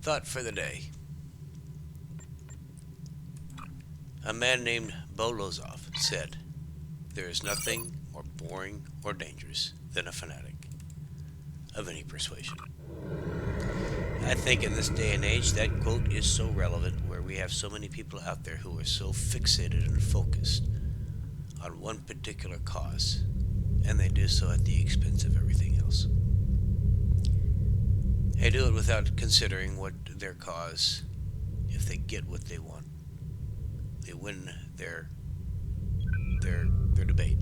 Thought for the day. A man named Bolozov said, "There is nothing more boring or dangerous than a fanatic of any persuasion." I think in this day and age that quote is so relevant where we have so many people out there who are so fixated and focused on one particular cause, and they do so at the expense of everything else. They do it without considering what their cause, if they get what they want, they win their debate,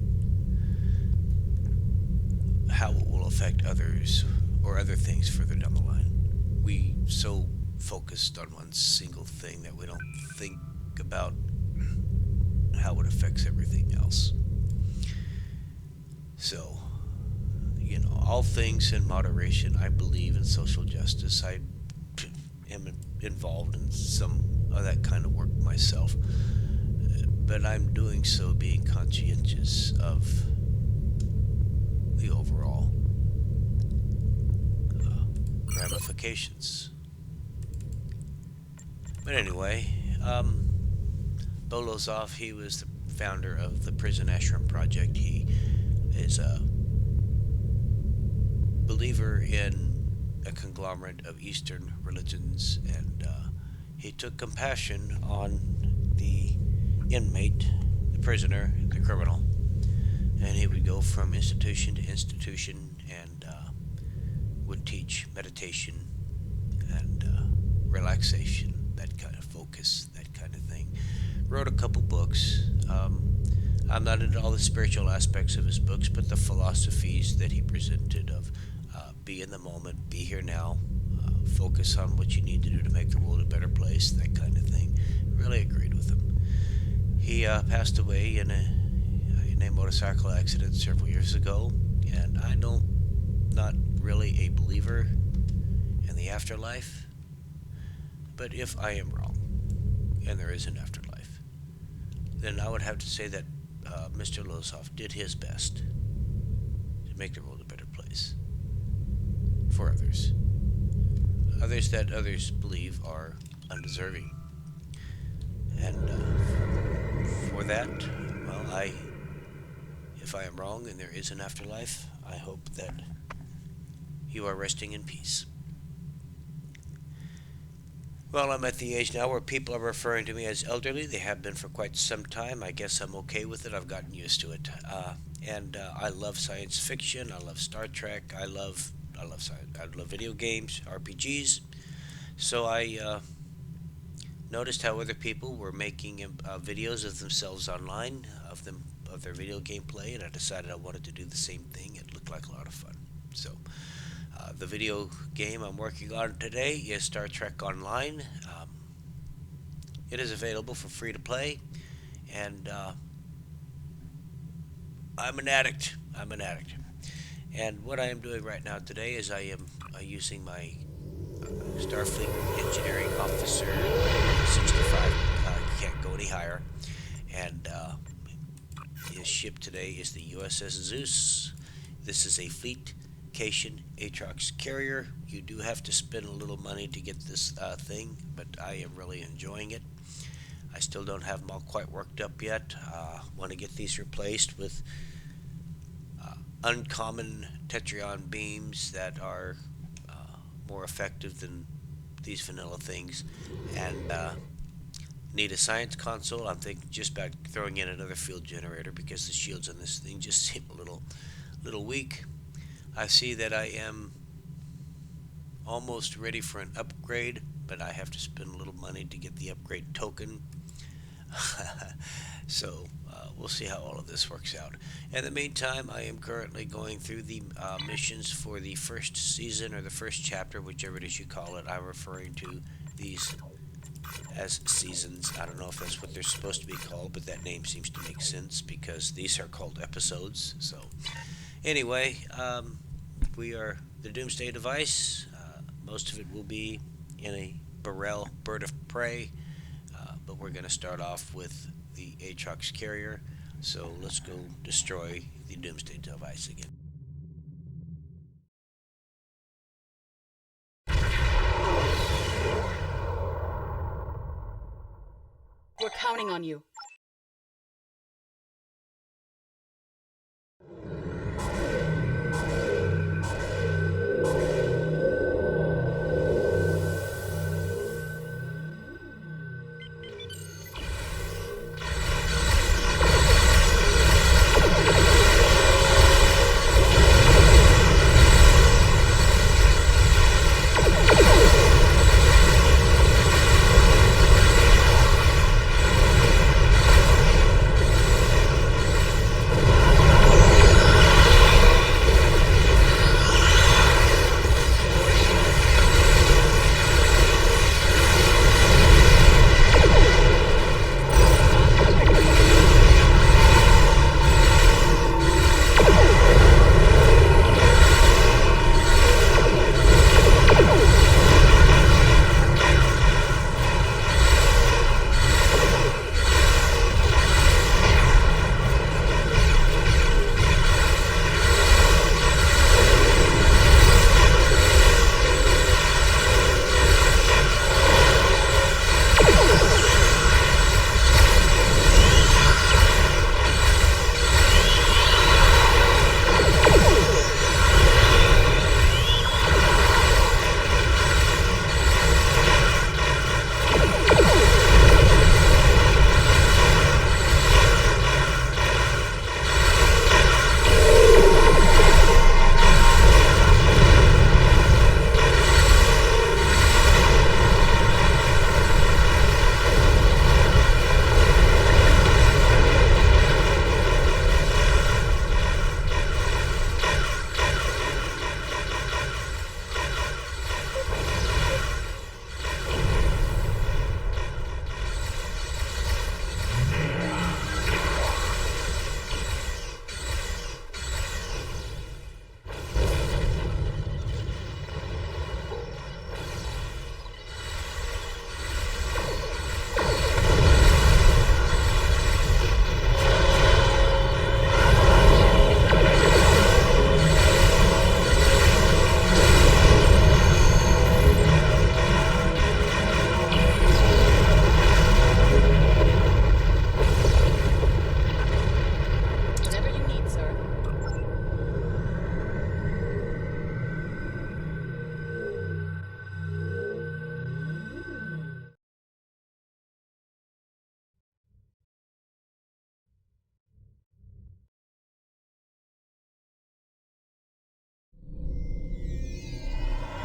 how it will affect others or other things further down the line. We so focused on one single thing that we don't think about how it affects everything else. So, all things in moderation. I believe in social justice. I am involved in some of that kind of work myself, but I'm doing so being conscientious of the overall ramifications. But anyway, Bolozov, he was the founder of the Prison Ashram Project. He is a believer in a conglomerate of Eastern religions, and he took compassion on the inmate, the prisoner, the criminal, and he would go from institution to institution and would teach meditation and relaxation, that kind of focus, that kind of thing. Wrote a couple books. I'm not into all the spiritual aspects of his books, but the philosophies that he presented of be in the moment, be here now, focus on what you need to do to make the world a better place, that kind of thing. Really agreed with him. He passed away in a motorcycle accident several years ago, and I don't, not really a believer in the afterlife, but if I am wrong, and there is an afterlife, then I would have to say that Mr. Losov did his best to make the world a better place for others. Others that others believe are undeserving. And for that, well, if I am wrong and there is an afterlife, I hope that you are resting in peace. Well, I'm at the age now where people are referring to me as elderly. They have been for quite some time. I guess I'm okay with it. I've gotten used to it. And I love science fiction. I love Star Trek. I love science. I love video games, RPGs. So I noticed how other people were making videos of themselves online of their video game play, and I decided I wanted to do the same thing. It looked like a lot of fun. So the video game I'm working on today is Star Trek Online. It is available for free to play, and I'm an addict. I'm an addict. And what I am doing right now today is I am using my Starfleet Engineering Officer 65. Can't go any higher. And his ship today is the U.S.S. Zeus. This is a Fleetcation Atrox carrier. You do have to spend a little money to get this thing, but I am really enjoying it. I still don't have them all quite worked up yet. Want to get these replaced with uncommon Tetrion beams that are more effective than these vanilla things, and need a science console. I'm thinking just about throwing in another field generator because the shields on this thing just seem a little weak. I see that I am almost ready for an upgrade, but I have to spend a little money to get the upgrade token. So we'll see how all of this works out. In the meantime, I am currently going through the missions for the first season or the first chapter, whichever it is you call it. I'm referring to these as seasons. I don't know if that's what they're supposed to be called, but that name seems to make sense because these are called episodes. So anyway, we are the Doomsday Device. Most of it will be in a Burrell bird of prey, but we're going to start off with the Atrox carrier. So let's go destroy the Doomsday Device again. counting on you.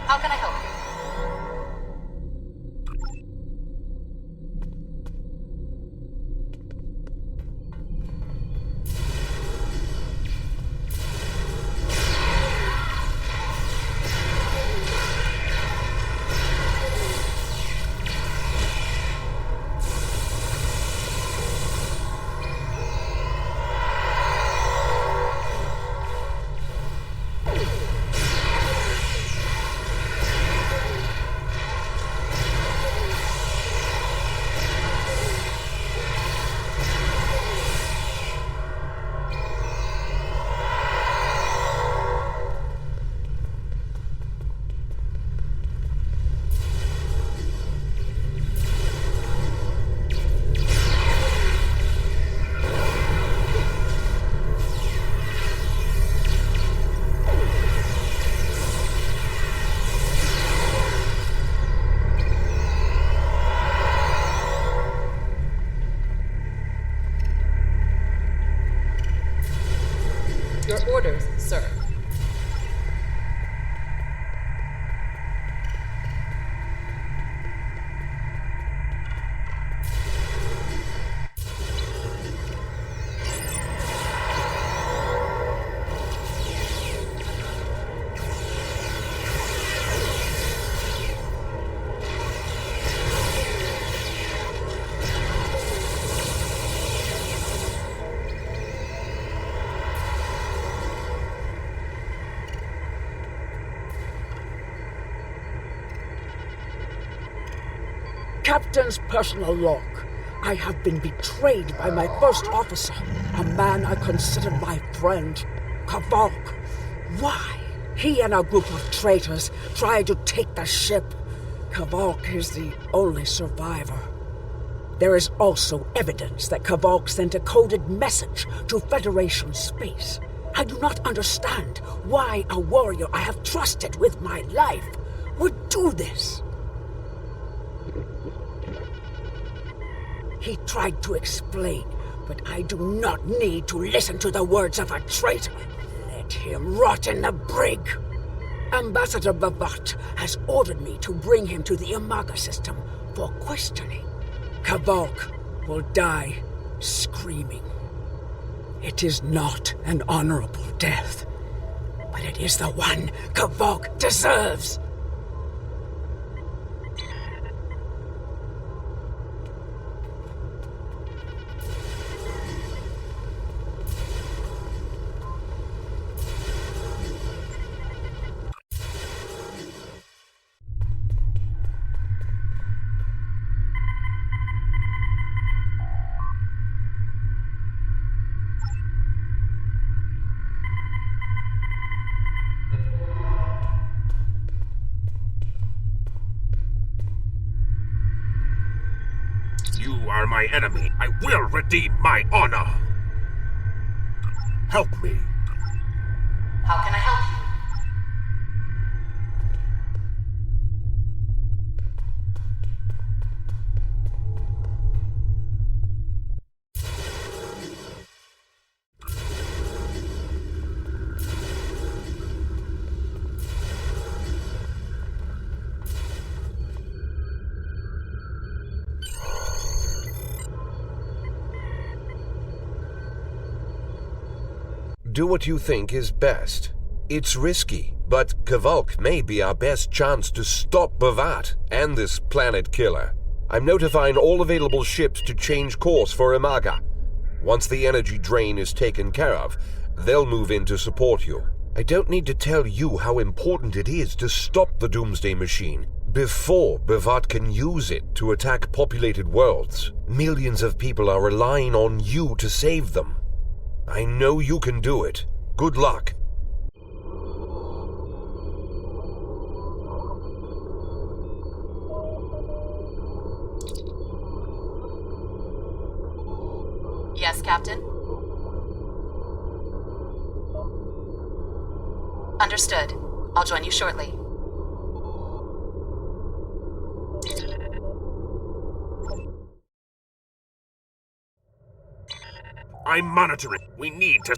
How can I help you? Your orders, sir. Captain's personal log. I have been betrayed by my first officer, a man I considered my friend, Kavok. Why? He and a group of traitors tried to take the ship. Kavok is the only survivor. There is also evidence that Kavok sent a coded message to Federation space. I do not understand why a warrior I have trusted with my life would do this. He tried to explain, but I do not need to listen to the words of a traitor. Let him rot in the brig. Ambassador Bavat has ordered me to bring him to the Imaga system for questioning. Kavok will die screaming. It is not an honorable death, but it is the one Kavok deserves. You are my enemy. I will redeem my honor. Help me. How can I help you? Do what you think is best. It's risky, but Kavok may be our best chance to stop Bavat and this planet killer. I'm notifying all available ships to change course for Imaga. Once the energy drain is taken care of, they'll move in to support you. I don't need to tell you how important it is to stop the Doomsday Machine before Bavat can use it to attack populated worlds. Millions of people are relying on you to save them. I know you can do it. Good luck. Yes, Captain? Understood. I'll join you shortly. I'm monitoring. We need to...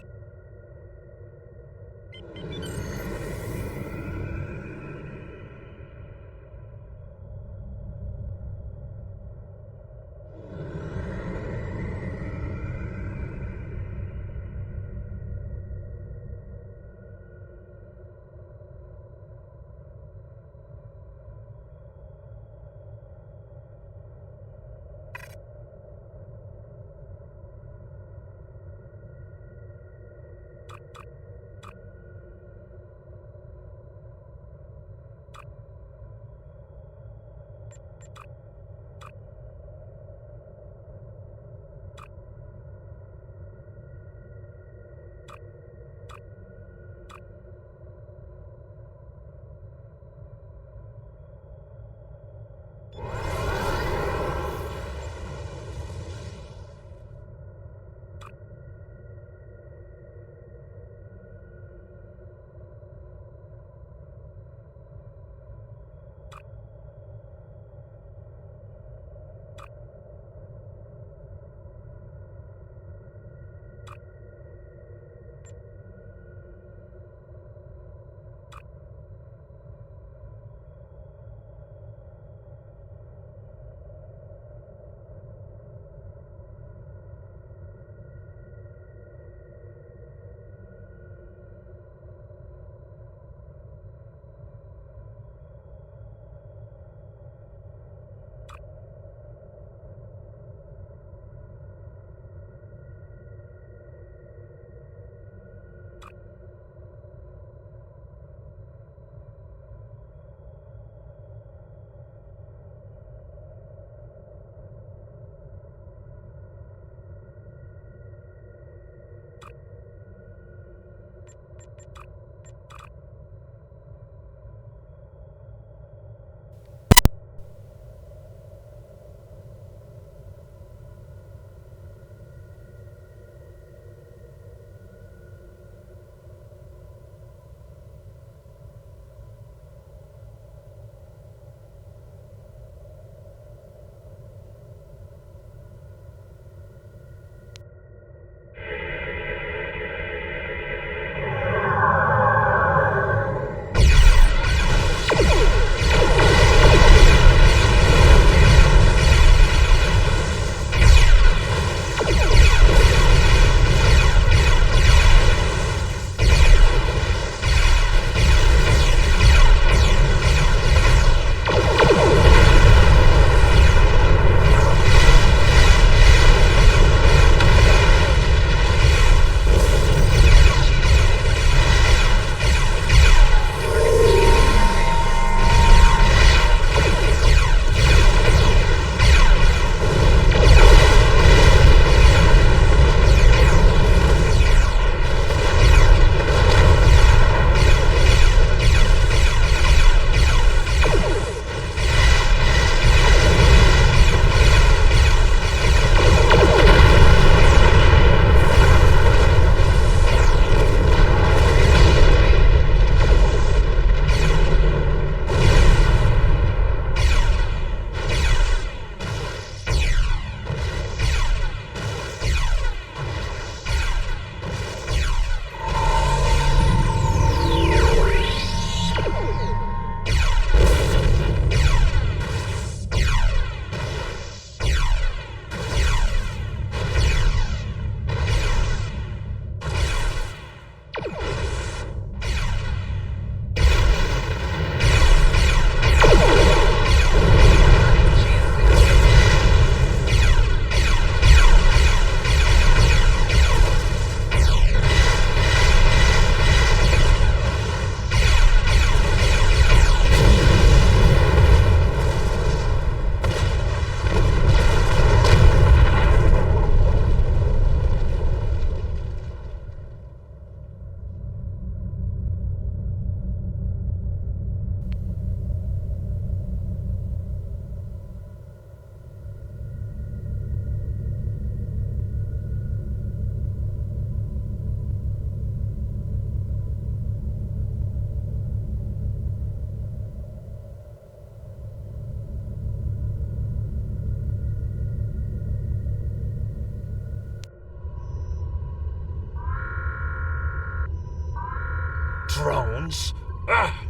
drones? Ah!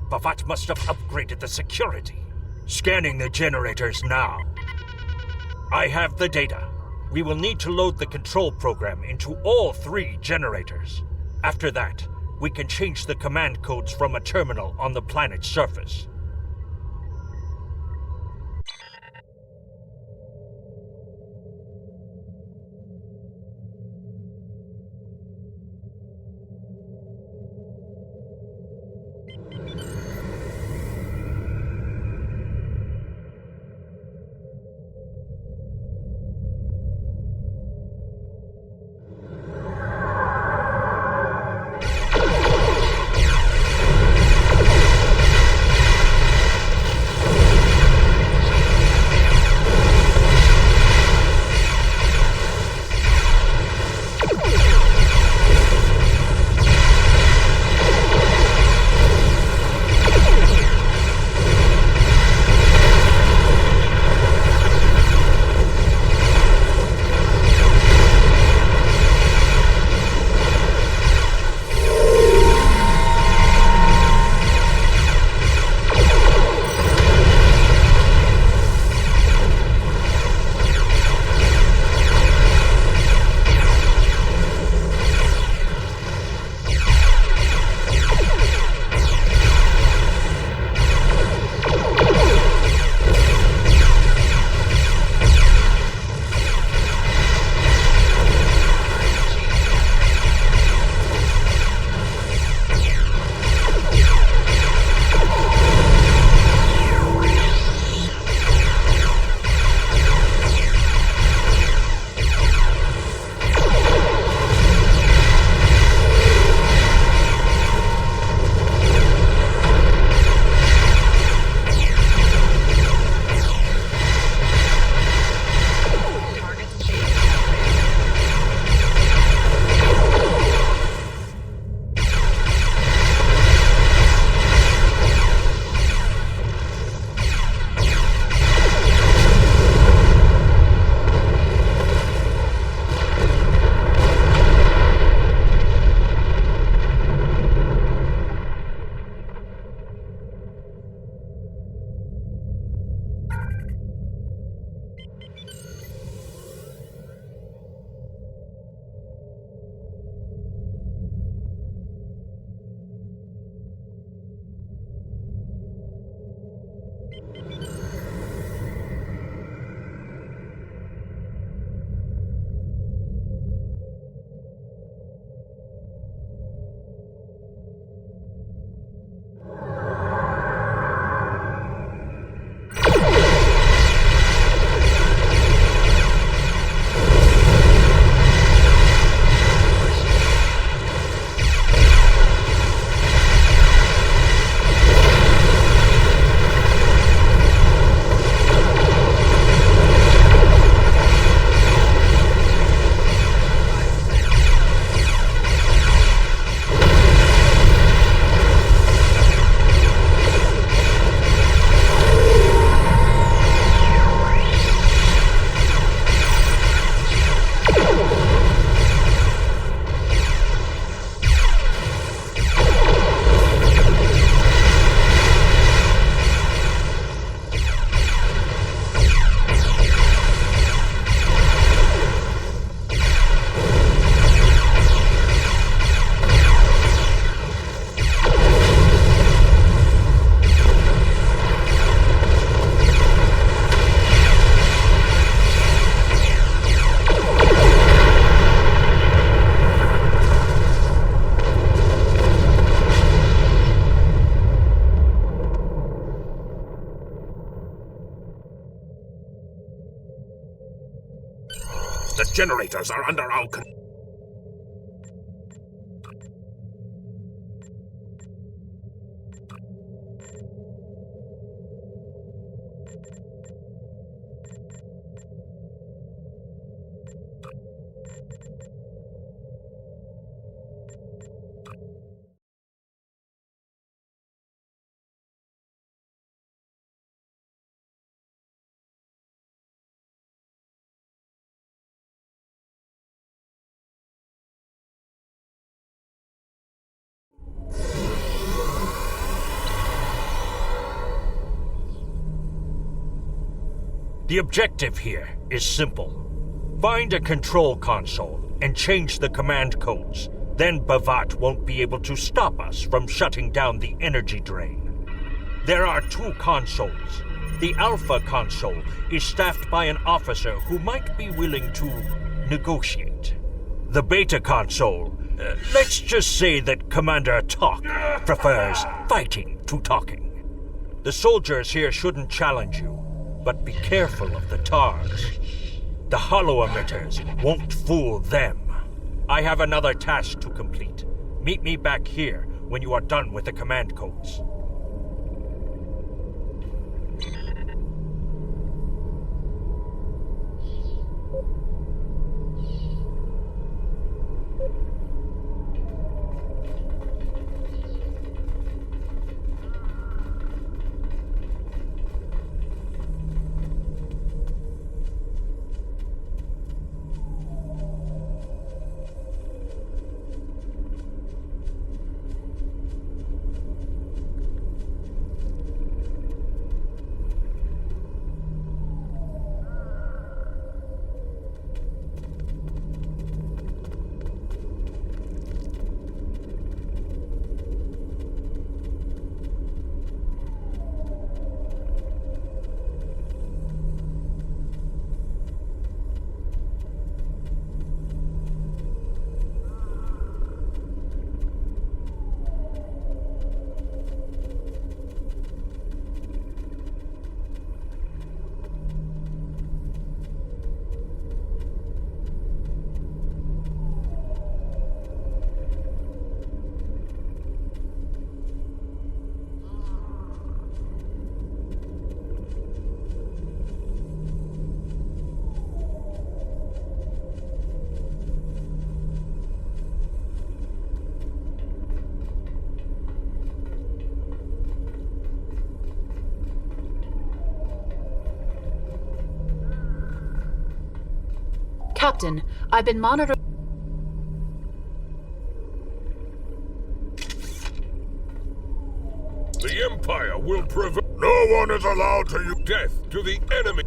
Bavat must have upgraded the security. Scanning the generators now. I have the data. We will need to load the control program into all 3 generators. After that, we can change the command codes from a terminal on the planet's surface. The generators are under our control. The objective here is simple. Find a control console and change the command codes. Then Bavat won't be able to stop us from shutting down the energy drain. There are 2 consoles. The Alpha console is staffed by an officer who might be willing to negotiate. The Beta console, let's just say that Commander Talk prefers fighting to talking. The soldiers here shouldn't challenge you, but be careful of the TARs. The hollow emitters won't fool them. I have another task to complete. Meet me back here when you are done with the command codes. Captain, I've been monitoring. The Empire will prevail. No one is allowed to use death to the enemy.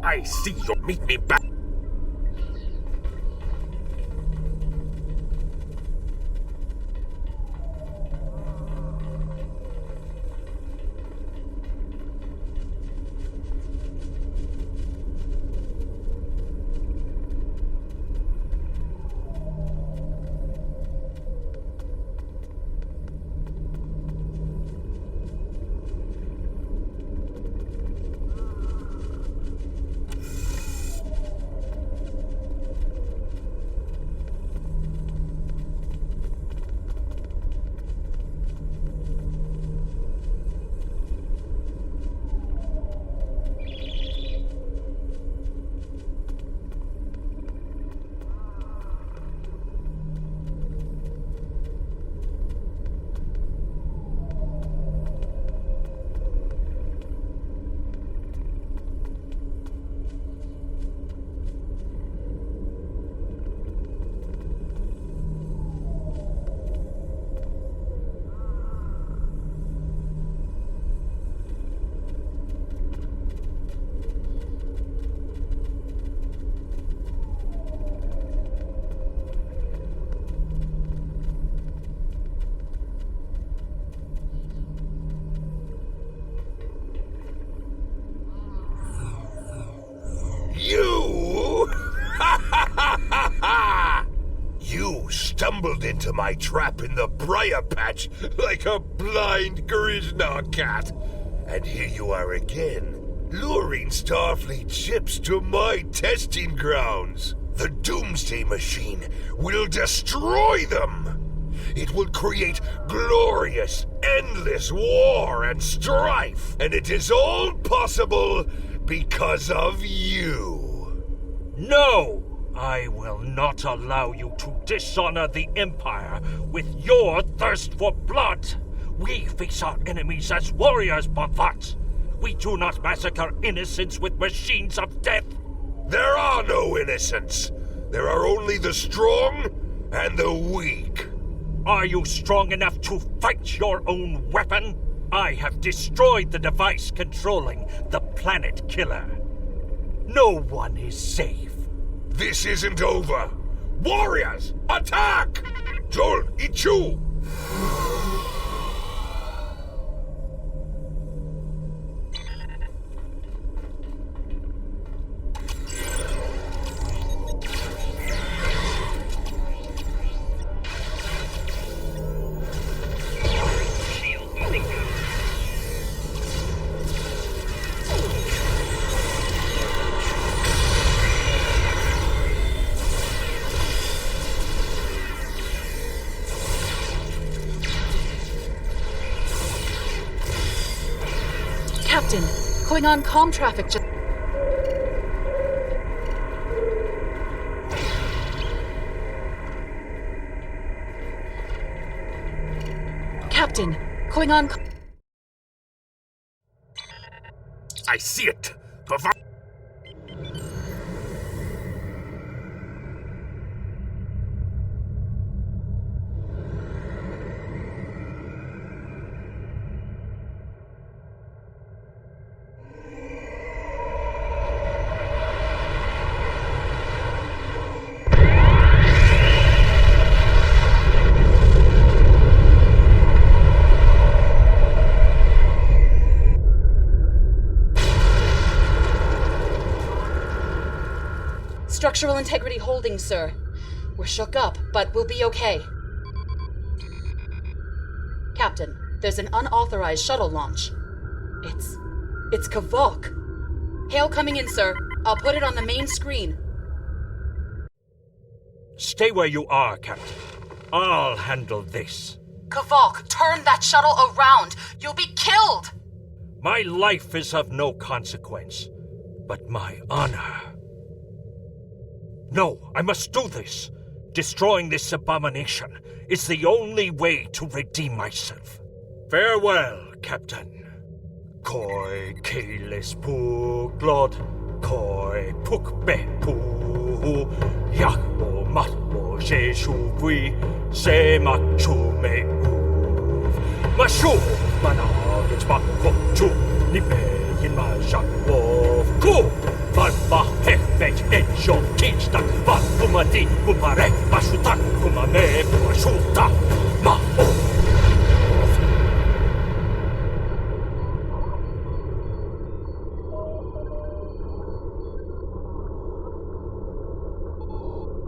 I see you. Meet me back. stumbled into my trap in the briar patch like a blind Grisnar cat. And here you are again, luring Starfleet ships to my testing grounds. The Doomsday Machine will destroy them. It will create glorious, endless war and strife. And it is all possible because of you. No! I will not allow you to dishonor the Empire with your thirst for blood. We face our enemies as warriors, Bavat. We do not massacre innocents with machines of death. There are no innocents. There are only the strong and the weak. Are you strong enough to fight your own weapon? I have destroyed the device controlling the planet killer. No one is safe. This isn't over. Warriors, attack! Joel, Ichu! Captain, going on comm traffic just... Captain, going on... I see it. Structural integrity holding, sir. We're shook up, but we'll be okay. Captain, there's an unauthorized shuttle launch. It's Kavok. Hail coming in, sir. I'll put it on the main screen. Stay where you are, Captain. I'll handle this. Kavok, turn that shuttle around! You'll be killed! My life is of no consequence, but my honor. No, I must do this. Destroying this abomination is the only way to redeem myself. Farewell, Captain. Koi keles pu glod, koi puk be pu, yak o mat o she shu vui, se mak chu me uv. Ma shu mana gets bak ko chu, ni be yin ma jak wo ku. Van ma hek vech en jo kinsta, van kuma di kuma re, ma shutak kuma me kuma shuta, ma o.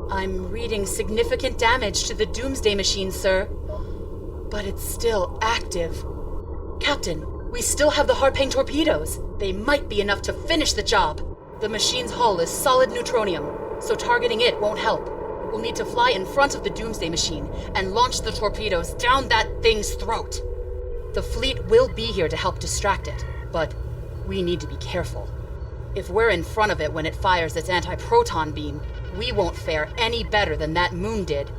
I'm reading significant damage to the Doomsday Machine, sir. But it's still active. Captain, we still have the Harpang torpedoes. They might be enough to finish the job. The machine's hull is solid neutronium, so targeting it won't help. We'll need to fly in front of the Doomsday Machine and launch the torpedoes down that thing's throat. The fleet will be here to help distract it, but we need to be careful. If we're in front of it when it fires its anti-proton beam, we won't fare any better than that moon did.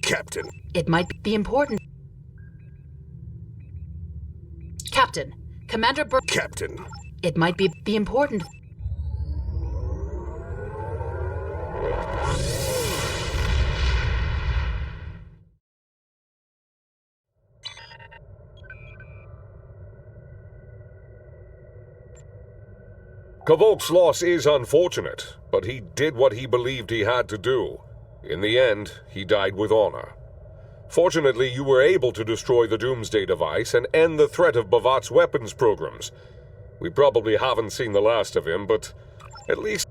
Captain. It might be important. Captain, Commander Captain. It might be important. Kvolk's loss is unfortunate, but he did what he believed he had to do. In the end, he died with honor. Fortunately, you were able to destroy the Doomsday Device and end the threat of Bavat's weapons programs. We probably haven't seen the last of him, but at least